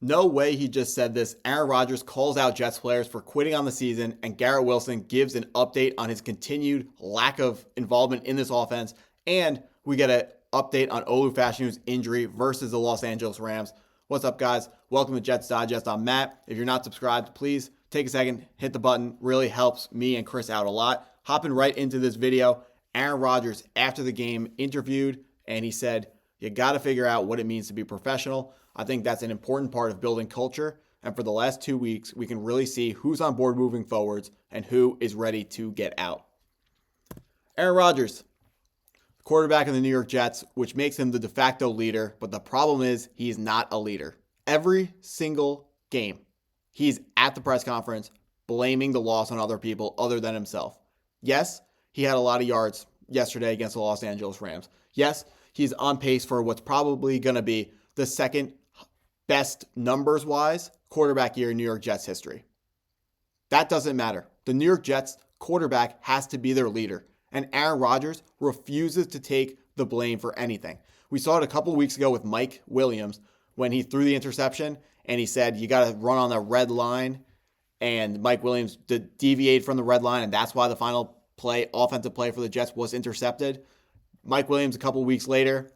No way he just said this. Aaron Rodgers calls out Jets players for quitting on the season, and Garrett Wilson gives an update on his continued lack of involvement in this offense. And we get an update on Olu Fashanu's injury versus the Los Angeles Rams. What's up, guys? Welcome to Jets Digest. I'm Matt. If you're not subscribed, please take a second, hit the button. Really helps me and Chris out a lot. Hopping right into this video, Aaron Rodgers, after the game, interviewed, and he said, you got to figure out what it means to be professional. I think that's an important part of building culture. And for the last 2 weeks, we can really see who's on board moving forwards and who is ready to get out. Aaron Rodgers, quarterback of the New York Jets, which makes him the de facto leader. But the problem is he's not a leader. Every single game, he's at the press conference blaming the loss on other people other than himself. Yes, he had a lot of yards yesterday against the Los Angeles Rams. Yes, he's on pace for what's probably going to be the second best numbers-wise quarterback year in New York Jets history. That doesn't matter. The New York Jets quarterback has to be their leader, and Aaron Rodgers refuses to take the blame for anything. We saw it a couple weeks ago with Mike Williams when he threw the interception, and he said, you got to run on the red line, and Mike Williams deviated from the red line, and that's why the final play, offensive play for the Jets was intercepted. Mike Williams, a couple weeks later,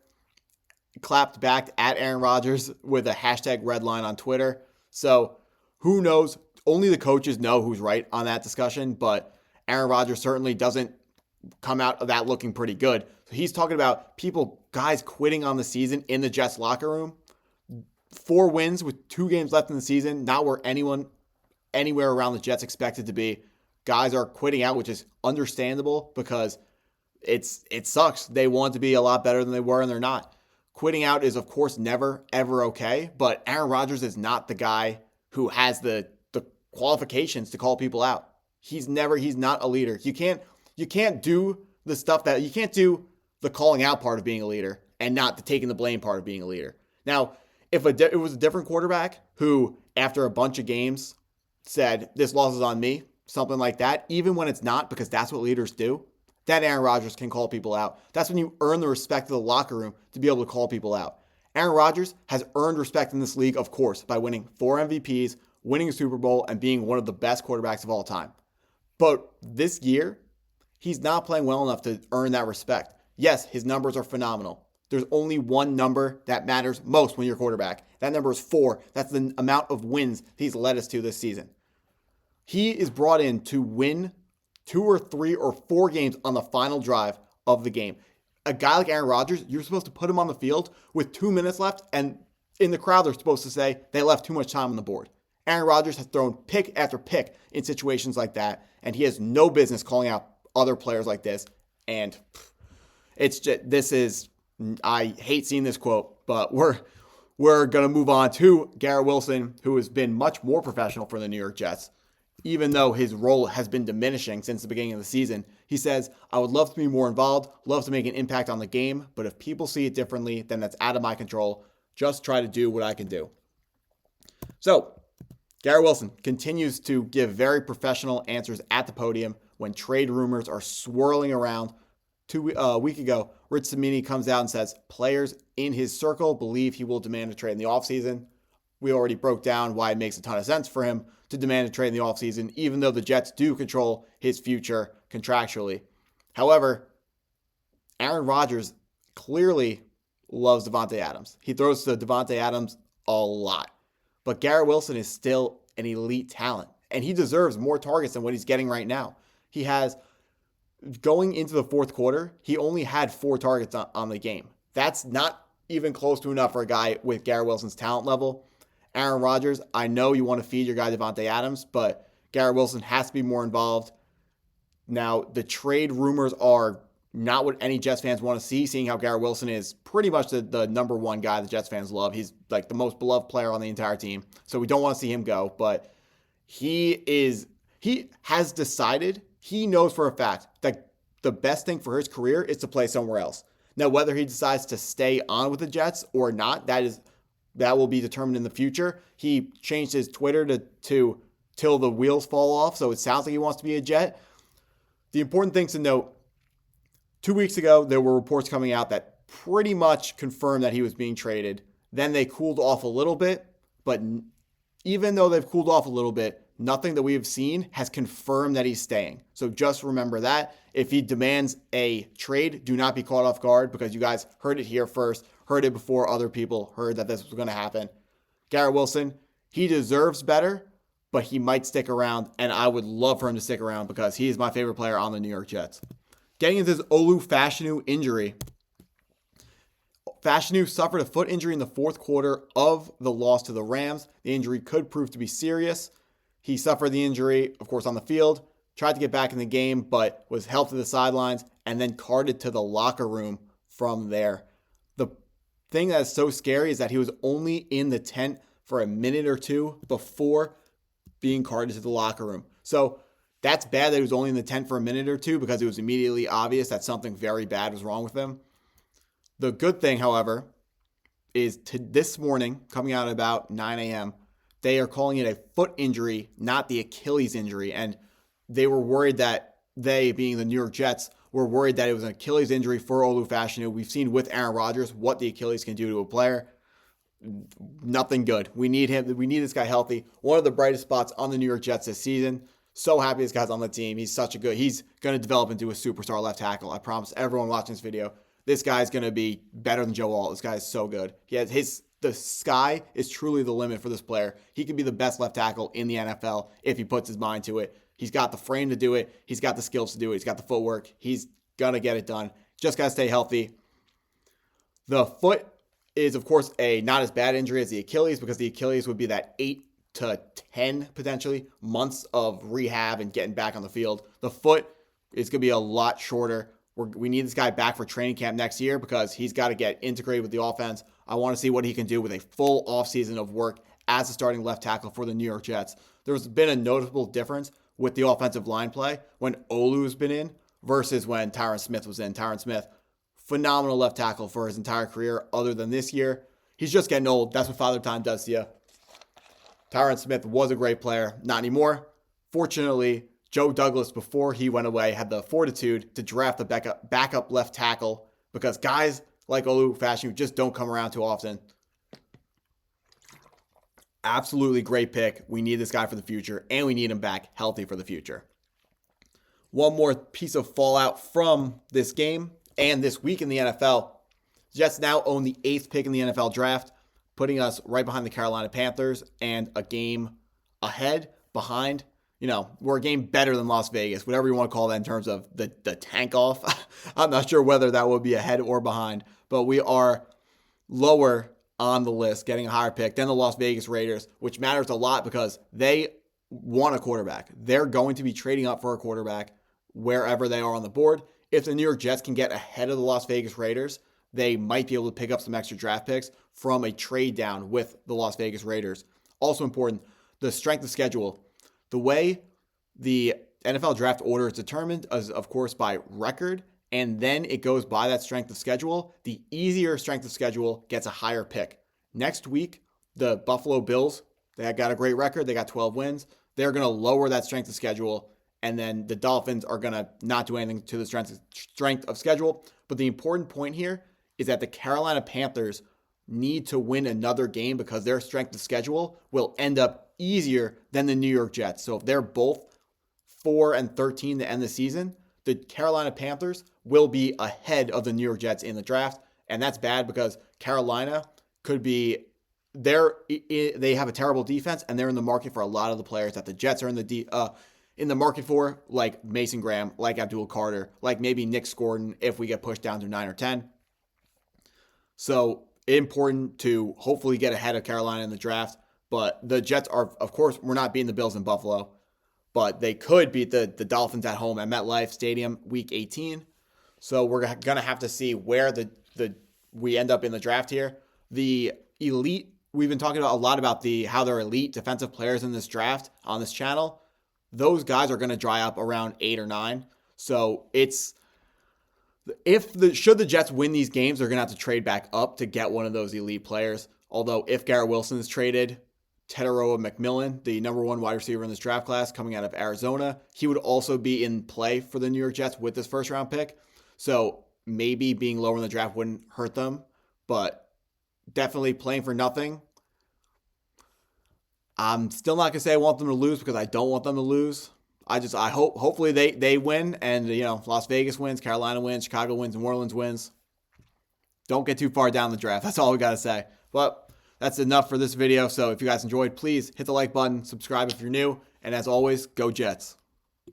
clapped back at Aaron Rodgers with a hashtag red line on Twitter. So who knows? Only the coaches know who's right on that discussion, but Aaron Rodgers certainly doesn't come out of that looking pretty good. So he's talking about guys quitting on the season in the Jets locker room. 4 wins with 2 games left in the season, not where anyone anywhere around the Jets expected to be. Guys are quitting out, which is understandable because it sucks. They want to be a lot better than they were, and they're not. Quitting out is, of course, never, ever okay, but Aaron Rodgers is not the guy who has the qualifications to call people out. He's not a leader. You can't do the stuff that, you can't do the calling out part of being a leader and not the taking the blame part of being a leader. Now, if it was a different quarterback who, after a bunch of games, said, this loss is on me, something like that, even when it's not, because that's what leaders do, that Aaron Rodgers can call people out. That's when you earn the respect of the locker room to be able to call people out. Aaron Rodgers has earned respect in this league, of course, by winning 4 MVPs, winning a Super Bowl, and being one of the best quarterbacks of all time. But this year, he's not playing well enough to earn that respect. Yes, his numbers are phenomenal. There's only one number that matters most when you're a quarterback. That number is 4. That's the amount of wins he's led us to this season. He is brought in to win 2 or 3 or 4 games on the final drive of the game. A guy like Aaron Rodgers, you're supposed to put him on the field with 2 minutes left, and in the crowd, they're supposed to say they left too much time on the board. Aaron Rodgers has thrown pick after pick in situations like that, and he has no business calling out other players like this. And I hate seeing this quote, but we're going to move on to Garrett Wilson, who has been much more professional for the New York Jets. Even though his role has been diminishing since the beginning of the season, he says, I would love to be more involved, love to make an impact on the game, but if people see it differently, then that's out of my control. Just try to do what I can do. So, Garrett Wilson continues to give very professional answers at the podium when trade rumors are swirling around. A week ago, Rich Cimini comes out and says players in his circle believe he will demand a trade in the offseason. We already broke down why it makes a ton of sense for him to demand a trade in the offseason, even though the Jets do control his future contractually. However, Aaron Rodgers clearly loves Davante Adams. He throws to Davante Adams a lot. But Garrett Wilson is still an elite talent, and he deserves more targets than what he's getting right now. He has, going into the fourth quarter, he only had 4 targets on the game. That's not even close to enough for a guy with Garrett Wilson's talent level. Aaron Rodgers, I know you want to feed your guy Davante Adams, but Garrett Wilson has to be more involved. Now, the trade rumors are not what any Jets fans want to see, seeing how Garrett Wilson is pretty much the number one guy the Jets fans love. He's like the most beloved player on the entire team, so we don't want to see him go, but he has decided, he knows for a fact that the best thing for his career is to play somewhere else. Now, whether he decides to stay on with the Jets or not, that will be determined in the future. He changed his Twitter to till the wheels fall off, so it sounds like he wants to be a Jet. The important things to note, 2 weeks ago, there were reports coming out that pretty much confirmed that he was being traded. Then they cooled off a little bit, but even though they've cooled off a little bit, nothing that we have seen has confirmed that he's staying. So just remember that. If he demands a trade, do not be caught off guard, because you guys heard it here first, heard it before other people heard that this was going to happen. Garrett Wilson, he deserves better, but he might stick around, and I would love for him to stick around because he is my favorite player on the New York Jets. Getting into this Olu Fashanu injury. Fashanu suffered a foot injury in the fourth quarter of the loss to the Rams. The injury could prove to be serious. He suffered the injury, of course, on the field, tried to get back in the game, but was helped to the sidelines and then carted to the locker room from there. The thing that is so scary is that he was only in the tent for a minute or two before being carted to the locker room. So that's bad that he was only in the tent for a minute or two, because it was immediately obvious that something very bad was wrong with him. The good thing, however, is this morning, coming out at about 9 a.m., they are calling it a foot injury, not the Achilles injury. And they were worried that they, being the New York Jets, were worried that it was an Achilles injury for Olu Fashanu. We've seen with Aaron Rodgers what the Achilles can do to a player. Nothing good. We need him. We need this guy healthy. One of the brightest spots on the New York Jets this season. So happy this guy's on the team. He's going to develop into a superstar left tackle. I promise everyone watching this video, this guy's going to be better than Joe Alt. This guy is so good. The sky is truly the limit for this player. He could be the best left tackle in the NFL if he puts his mind to it. He's got the frame to do it. He's got the skills to do it. He's got the footwork. He's going to get it done. Just got to stay healthy. The foot is, of course, a not as bad injury as the Achilles, because the Achilles would be that 8 to 10, potentially, months of rehab and getting back on the field. The foot is going to be a lot shorter. We need this guy back for training camp next year, because he's got to get integrated with the offense. I want to see what he can do with a full offseason of work as a starting left tackle for the New York Jets. There's been a noticeable difference with the offensive line play when Olu's been in versus when Tyron Smith was in. Tyron Smith, phenomenal left tackle for his entire career other than this year. He's just getting old. That's what Father Time does to you. Tyron Smith was a great player. Not anymore. Fortunately, Joe Douglas, before he went away, had the fortitude to draft the backup left tackle, because guys like Olu Fashanu just don't come around too often. Absolutely great pick. We need this guy for the future, and we need him back healthy for the future. One more piece of fallout from this game and this week in the NFL. Jets now own the 8th pick in the NFL draft, putting us right behind the Carolina Panthers and a game behind. We're a game better than Las Vegas, whatever you want to call that in terms of the tank off. I'm not sure whether that would be ahead or behind, but we are lower on the list, getting a higher pick than the Las Vegas Raiders, which matters a lot because they want a quarterback. They're going to be trading up for a quarterback wherever they are on the board. If the New York Jets can get ahead of the Las Vegas Raiders, they might be able to pick up some extra draft picks from a trade down with the Las Vegas Raiders. Also important, the strength of schedule. The way the NFL draft order is determined is, of course, by record, and then it goes by that strength of schedule. The easier strength of schedule gets a higher pick. Next week, the Buffalo Bills, they got a great record. They got 12 wins. They're going to lower that strength of schedule, and then the Dolphins are going to not do anything to the strength of schedule. But the important point here is that the Carolina Panthers need to win another game because their strength of schedule will end up easier than the New York Jets. So if they're both 4-13 to end the season, the Carolina Panthers will be ahead of the New York Jets in the draft. And that's bad because Carolina could be they have a terrible defense, and they're in the market for a lot of the players that the Jets are in the market for, like Mason Graham, like Abdul Carter, like maybe Nick Scordon if we get pushed down to 9 or 10. So important to hopefully get ahead of Carolina in the draft. But the Jets are, of course, we're not beating the Bills in Buffalo, but they could beat the Dolphins at home at MetLife Stadium week 18. So we're going to have to see where we end up in the draft here. The elite, we've been talking a lot about how they're elite defensive players in this draft on this channel. Those guys are going to dry up around 8 or 9. So should the Jets win these games, they're going to have to trade back up to get one of those elite players. Although if Garrett Wilson is traded, Teteroa McMillan, the number 1 wide receiver in this draft class coming out of Arizona, he would also be in play for the New York Jets with this first round pick. So maybe being lower in the draft wouldn't hurt them, but definitely playing for nothing. I'm still not going to say I want them to lose because I don't want them to lose. Hopefully they win, and Las Vegas wins, Carolina wins, Chicago wins, New Orleans wins. Don't get too far down the draft. That's all we got to say. But that's enough for this video. So if you guys enjoyed, please hit the like button, subscribe if you're new, and as always, go Jets.